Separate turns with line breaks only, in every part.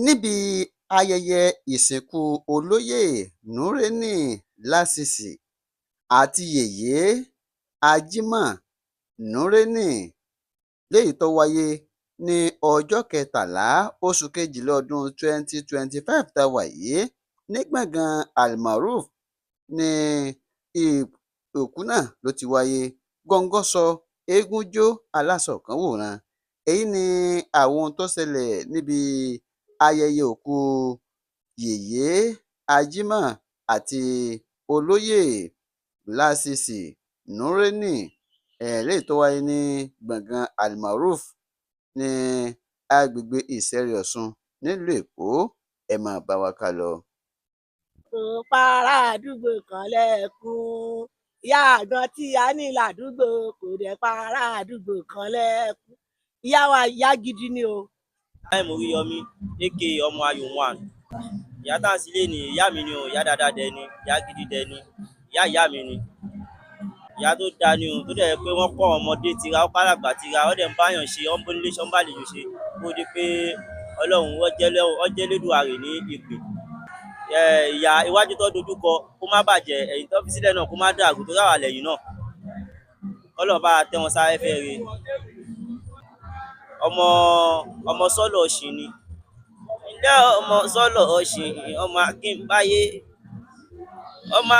níbi ayẹyẹ ìsìnkú olóyè Nureni Lásìsì àti yèyé Ajímọ̀ Nureni léyìí tó wáyé ní ọjọ́ kẹtàlá oṣù kejìlá ọdún 2025 tá a wà yìí ní gbọ̀ngàn Almaroof ní òkú náà ló ti wáyé. Gọ́ngọ́sọ, eégún jó, aláṣọ kan wòran. Èyí ni àwọn ohun tó ṣẹlẹ̀ níbi ayẹyẹ òkú yèyé Ajímọ̀ àti olóyè Lásìsì Nureni léyìí tó wáyé ní gbọ̀ngàn Almaroof ní agbègbè Ìṣẹ̀rí Ọ̀ṣun nílùú Èkó. Ẹ máa bá wa ká lọ.
kò para àdúgbò kan lẹ́kún ìyá àgbọn tí a ní ládùúgbò kò dẹ̀ para àdúgbò kan lẹ́kún. Ìyá wa ìyá gidi ni o.
Táìmù Oríyọmí aka ọmọ ayò one. Ìyá tá à ń sílé ni ìyá mi ni o, ìyá dáadáa dẹ ni, ìyá gidi dẹ ni, ìyá mi ni. Ìyá tó dáa ni o, tó dẹ̀ pé wọ́n kọ́ ọmọdé tira, ó kálàgbà tira, ó dẹ̀ ń báyàn ṣe, ó ń bónílé ṣe, ó ń bàlejò ṣe. Ó di pé Ọlọ́run ó jẹ́ Elédùmarè ní ìpè. Ìyá iwájú tó dojú kọ kó má bàjẹ́, ẹ̀yìn tó fi sílẹ̀ náà kó má dàrú tó ráwà lẹ́yìn náà. Ọlọ́run bá tẹ́ wọn sáfẹ́fẹ́ re. ọmọ sọ́lọ̀ ọ̀sìn ni. Ǹjẹ́ ọmọ sọ́lọ̀ ọ̀sìn ọmọ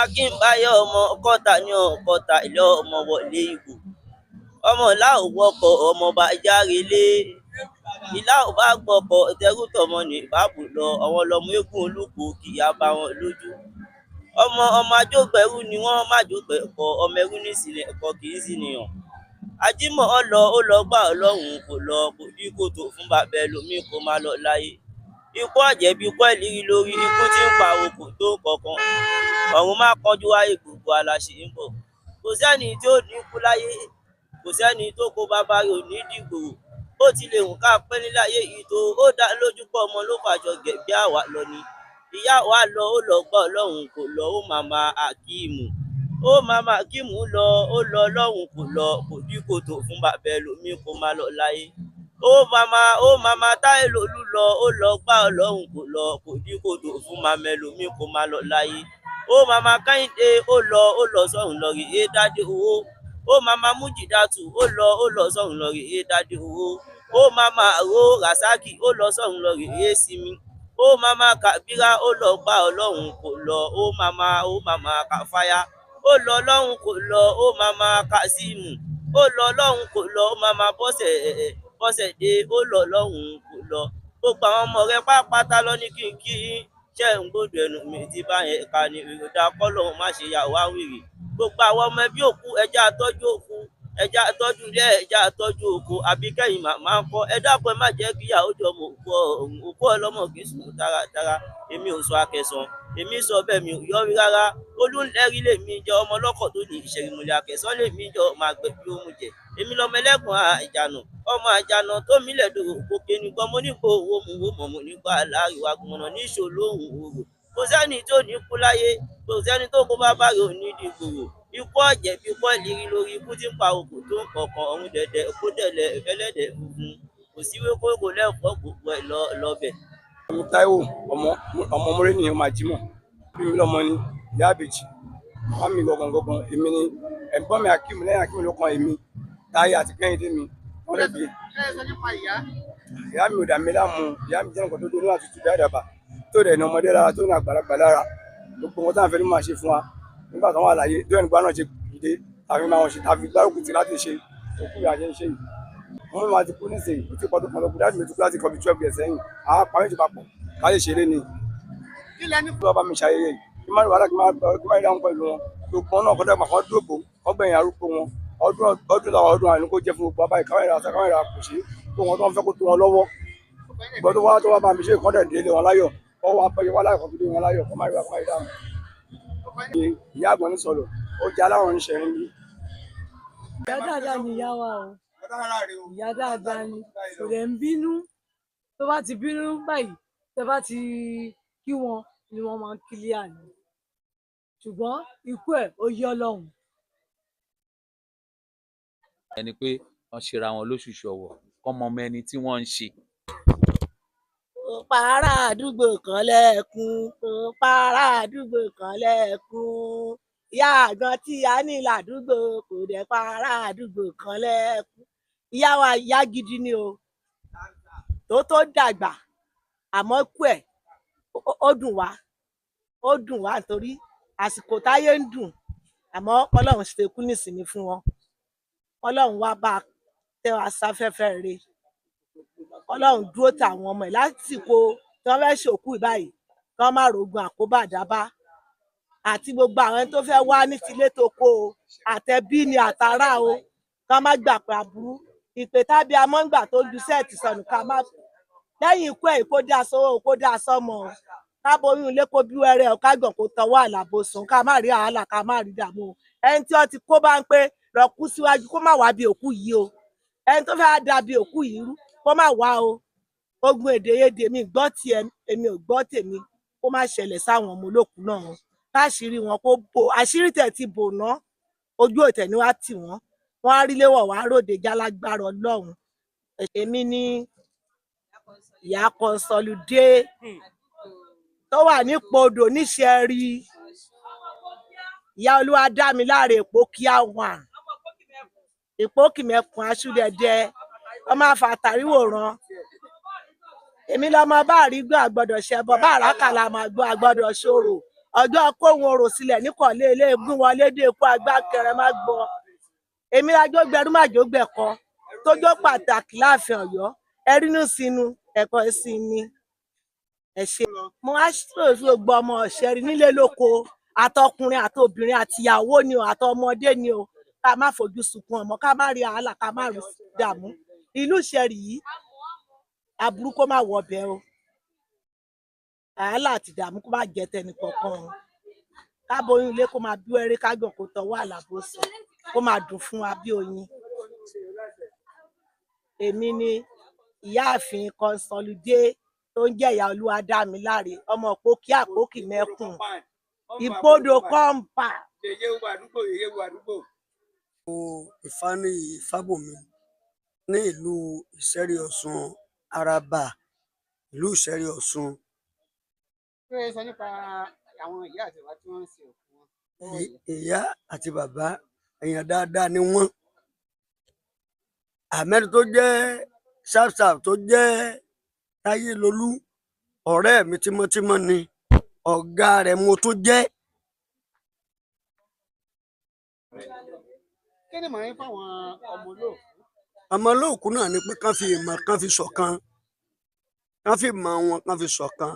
Akínbáyé ọmọ kọ́ta ní ọ̀kọ́ta ilé ọmọ wọlé ìgbò. Ọmọ ìlà ò wọkọ̀ ọmọ bá járelé. Ìlà ò bá gbọ́kọ̀ tẹrú tọmọ ní ìbábù lọ, àwọn lọmọ eégún olúkò kì í bá wọn lójú. Ọmọ ajógbẹ̀rú ni wọ́n má jógbẹ̀kọ, ọmọ ẹrú ní ìsìnlẹ̀ ẹ̀kọ́ kì í sì nìyàn. Ajímọ̀ ó lọ gbà Ọlọ́run kò lọ, kò dí kòtò fún bàbá ẹlòmíì kó má lọ láyé. Ikú àjẹbí ikú ìlérí lórí, ikú tí ń pa okò tó kankan. Ọ̀run má kánjú wáyé, gbogbo aláṣẹ ń bọ̀. Kò sẹ́ni tí ó ní kú láyé, kò sẹ́ni tó kó bàbá rẹ̀ ò ní dìgbòrò. Ó ti lè hùn ká pẹ́ níláyé yìí tó, ó dá lójú pọ̀ ọmọ ló fàjọ gẹ̀bí àwa lọ ni. Ìyá wa lọ, ó lọ gbà Ọlọ́run kò lọ, ó màmá Akíìmù. Ó màmá Akíìmù lọ, ó lọ Ọlọ́run kò lọ, kò dí kòtò fún bàbá ẹlòmíì kó má lọ láyé. Ó màmá Táìlólú lọ, ó lọ gbà Ọlọ́run kò lọ, kò dí kòtò fún màmá ẹlòmíì kó má lọ láyé. Ó màmá Kẹ́hìndé ó lọ sọ́run lọ rí dádé owó. Ó màmá Mújìdátù ó lọ sọ́run lọ rí dádé owó. Ó màmá Àró Ràsákì ó lọ sọ́run lọ rí sinmi. Ó màmá Kàbírá ó lọ gbà Ọlọ́run kò lọ. Ó màmá Kàfáyá ó lọ Ọlọ́run kò lọ. Ó màmá Kásímù ó lọ Ọlọ́run kò lọ. Ó màmá Bọ́sẹ̀dé ó lọ Ọlọ́run kò lọ. Gbogbo àwọn ọmọ rẹ pápátá lọ ní kínkí ṣe ń gbọ́dọ̀ ẹnu mi ti bá yẹn ká ní ìròdà kọ́lọ́hún má ṣe yàwó àwìrì. Gbogbo àwọn ọmọ ẹbí òkú ẹjẹ́ àtọ́jú òkú, ẹjẹ́ àtọ́jú ilé, ẹjẹ́ àtọ́jú òkú, àbí kẹ́yìn màmá ń kọ́. Ẹ dákun ẹ má jẹ́ kí ìyàwó jọ mọ òkú ọlọ́mọ kì í sùn dáradára. Èmi ò sọ akẹsàn, èmi sọ bẹ́ẹ̀ mi ò yọrí rárá. Olúńlẹ́rí lèmi jẹ́ ọmọ ọlọ́kọ̀ tó ní ìṣẹ̀rìmọ̀lẹ̀ akẹsàn lèmi jọ máa gbé bí ohun jẹ. Èmi lọmọ ẹlẹ́gùn àjànà, ọmọ àjànà tó mílẹ̀ dòrò òkè nìkan mo nípa owó mu wó mọ̀ mo nípa aláàríwá gbọ̀nà níṣó lóhùn òrò. Kò sẹ́ni tó ní kú láyé, kò sẹ́ni tó kó bàbá rẹ̀ ò ní dìgbòrò. Ikú àjẹbí ikú ìlérí lórí, ikú tí ń pa okò tó ń kọ̀ọ̀kan ọ̀run dẹ̀dẹ̀ kó dẹ̀lẹ̀ ẹlẹ́dẹ̀ funfun. Kò sí wékó kò lẹ́fọ́ gbogbo ẹ̀ lọ́bẹ̀.
Táíwò ọmọ Mórèní ọmọ Ajímọ̀ bí mi lọ́mọ ni ìyá àbèjì wọ́n mi gọ̀gàn èmi ni ẹ̀gbọ́n mi Akíìmù, lẹ́yìn Akíìmù ló kan èmi Táyé àti Kẹ́hìndé mi wọ́n rẹ̀ bí. Ìyá mi ò dà mí láàmú, ìyá mi jẹ́ nǹkan tó dúró láti tùbí àdàbà tó dẹ̀ ní ọmọdé lára tó ní àgbàlagbà lára. Gbogbo wọn táwọn fẹ́ ló máa ṣe fún wa nígbà tó wà láyé tó ẹnu gbá náà ṣe dìde tàbí máa wọn ṣe tàbí gbárùkù tí láti ṣe òkú àṣẹ ń ṣe yìí. Wọ́n máa ti kú nísìnyí kò tí pọ́dún kan lọ́kùn dájú mi tó kú láti kọ́ bí 12 years sẹ́yìn. Àwọn apá méjì papọ̀ ká lè ṣeré ni. Kí lẹ́ni fún ọba mi ṣayẹyẹ yìí kí má rí wàhálà kí má rí dáhùn pẹ̀lú wọn. Gbogbo náà kọ́ dẹ́gbà kan dúró ọgbẹ̀yìn arúgbó wọn ọdún làwọn ọdún àìní kó jẹ́ fún gbogbo abáyé káwọn ìrà kò sí tó wọn tó ń fẹ́ kó tó wọn lọ́wọ́. Gbọ́dọ̀ tó wá bá mi ṣe ìkọ́dẹ̀ délé wọn láyọ̀ ọwọ́ apẹyẹ wá láyọ̀ kan tó dé wọn láyọ̀ kọ́ má rí wàhálà dáhùn. Ìyá àgbọn ní sọ̀rọ̀ ó jẹ́ aláwọ̀ ń ṣẹ̀rin bí.
Ìyá dáadáa ni ìyá wa o. Ìyá dáadáa ni kò dẹ̀ ń bínú. Tó bá ti bínú báyìí tẹ bá ti kí wọn ni wọ́n máa ń kílíà ni. Ṣùgbọ́n ikú ẹ̀ ó yọ́ Ọlọ́run.
Ẹni pé wọ́n ṣera wọn lóṣùṣù ọ̀wọ̀ kọ́mọ ọmọ ẹni tí wọ́n ń ṣe.
para àdúgbò kan lẹ́kún kò para àdúgbò kan lẹ́kún ìyá àgbọn tí a ní ládùúgbò kò dẹ̀ para àdúgbò kan lẹ́kún. Ìyá wa ìyá gidi ni o tó dàgbà àmọ́ kú ẹ̀ ó dùn wá nítorí àsìkò táyé ń dùn àmọ́ Ọlọ́run ṣe kú nísìnyí fún wọn. Ọlọ́run wá bá tẹ́ wa sáfẹ́fẹ́ rere. Ọlọ́run dúró tàwọn ọmọ ẹ̀ lásìkò tí wọ́n fẹ́ ṣòkú báyìí kí wọ́n má rogun àkóbá àdábá àti gbogbo àwọn tó fẹ́ wá ní tilé toko o àtẹbí ni àtàrà o kí wọ́n má gbà pé aburú ìpè tábí amọ́ngbà tó ju sẹ́ẹ̀tì sọnù ká má lẹ́yìn ikú ẹ̀ kó dá sówó kó dá sọ́mọ o káboyún ilé kó bí wẹ́rẹ́ o kágbọ̀n kó tọwọ́ àlàbòsùn ká má rí àhálà ká má rí dààmú o ẹni tí wọ́n ti kó bá ń pé lọ kú síwájú kó má wá bí òkú yìí o ẹni tó fẹ́ dà bí òkú yìí rú kó má wá o ogun èdèyédè mi gbọ́ tiẹ̀ èmi ò gbọ́ tèmi kó má ṣẹlẹ̀ sáwọn ọmọ olókùú náà o káṣírí wọn kó bò àṣírí tẹ̀ ti bò ná ojú òtẹ̀ ni wá tì wọ́n wọ́n á rí léwọ̀ wá ròde jálágbára Ọlọ́run. Èmi ní ìyá Consolidé tó wà nípodò níṣẹ́rí ìyá Olúwadámiláre Ìpókíà wà Ìpókìmẹ̀kùn Aṣúdẹ̀dẹ ọmọ àfàtàríwòrán èmi lọmọ bá rí gbọ́ àgbọ́dọ̀ ṣẹbọ bá àràkàlà máa gbọ́ àgbọ́dọ̀ ṣòro ọjọ́ kóhun orò sílẹ̀ níkọ̀lé eléégún wọlé dé ikú agbákẹrẹ má gbọ́ èmi lájọ gbẹrú màjò gbẹkọ tójó pàtàkì láàfin Ọ̀yọ́ ẹrínú sínú ẹ̀kọ́ sí ni ẹ ṣe mo wá ṣòfin gbogbo ọmọ Ìṣẹ̀rí nílé lóko àtọkùnrin àtobìnrin àtìyàwó ni o àtọmọdé ni o ká má fojú sunkún ọmọ ká má rí àhálà ká má rí dààmú ìlú Ìṣẹ̀rí yìí aburú kó má wọbẹ o àhálà àti ìdààmú kó má jẹ tẹnìkọ̀ọ̀kan o káboyún ilé kó máa bí wẹ́rẹ́ kágbọ̀n kó tọwọ́ àlàbòsùn kó máa dùn fún wa bí oyin. Èmi ni ìyáàfin Consolidé tó ń jẹ́ ìyá Olúwadámiláre ọmọ Ìpókíà Ìpókìmẹ̀kùn Ìpodò kọ́ńpà.
Ìfáníyì Fábùnmi ní ìlú Ìṣẹ̀rí Ọ̀ṣun Àràbà ìlú Ìṣẹ̀rí Ọ̀ṣun.
Kí ló sọ nípa àwọn ìyá àti bàbá tí wọ́n ń sin òkú wọn?
Ìyá àti bàbá èèyàn dáadáa ni wọ́n. Ahmed tó jẹ́ Sharpsharp tó jẹ́ Táyélolú ọ̀rẹ́ mi tímọ́tímọ́ ni ọ̀gá rẹ̀ mo tó jẹ́.
Kí ni màá ń fáwọn ọmọ olóòkú?
Ọmọ olóòkú náà ni pé kán fi ìmọ̀ kán fi ṣọ̀kan kán fi mọ̀ wọn kán fi ṣọ̀kan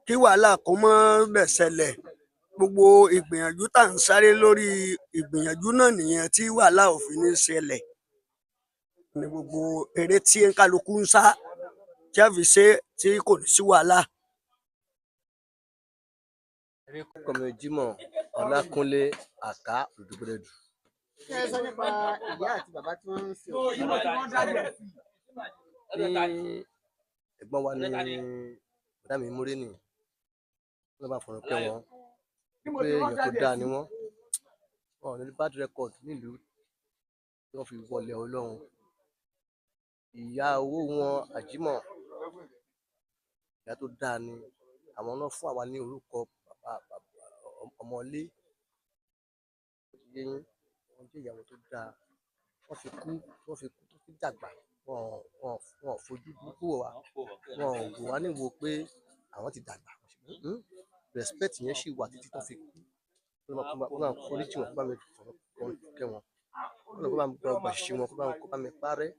kí wàhálà kó má bẹ̀ ṣẹlẹ̀ gbogbo ìgbìyànjú tá à ń sáré lórí ìgbìyànjú náà nìyẹn tí wàhálà ò fi ní ṣẹlẹ̀ ní gbogbo eré tí kálukú ń sá tí a fi ṣe tí kò ní sí wàhálà.
Kọ̀mí Jímọ̀ Ọlákúnlé Àká Olùdúgbòdù.
Kí ẹ sọ nípa ìyá àti bàbá tí wọ́n ń sin òkú?
Ní ẹ̀gbọ́n wa ní bàdá mi Múrẹ́nì wọ́n bá fọ̀rọ̀ kẹ́ wọn pé èèyàn tó dáa ni wọ́n wọn ní bad record nílùú tí wọ́n fi wọlé Ọlọ́run. Ìyá owó wọn Àjímọ̀ ìyá tó dáa ni àwọn náà fún àwa ní orúkọ bàbá ọmọlé yẹn wọ́n jẹ́ ìyàwó tó dáa wọ́n fi kú tó fi dàgbà wọn fojú burúkú wò wá wọn ò wò wá níwò pé àwọn ti dàgbà respect yẹn sì wà títí tó fi kú wọn náà foríjì wọn kó bá mi fọ̀rọ̀ kẹ́ wọn wọn náà kó bá mi gbọ́ ọgbà ṣiṣẹ́ wọn kó bá mi parẹ́.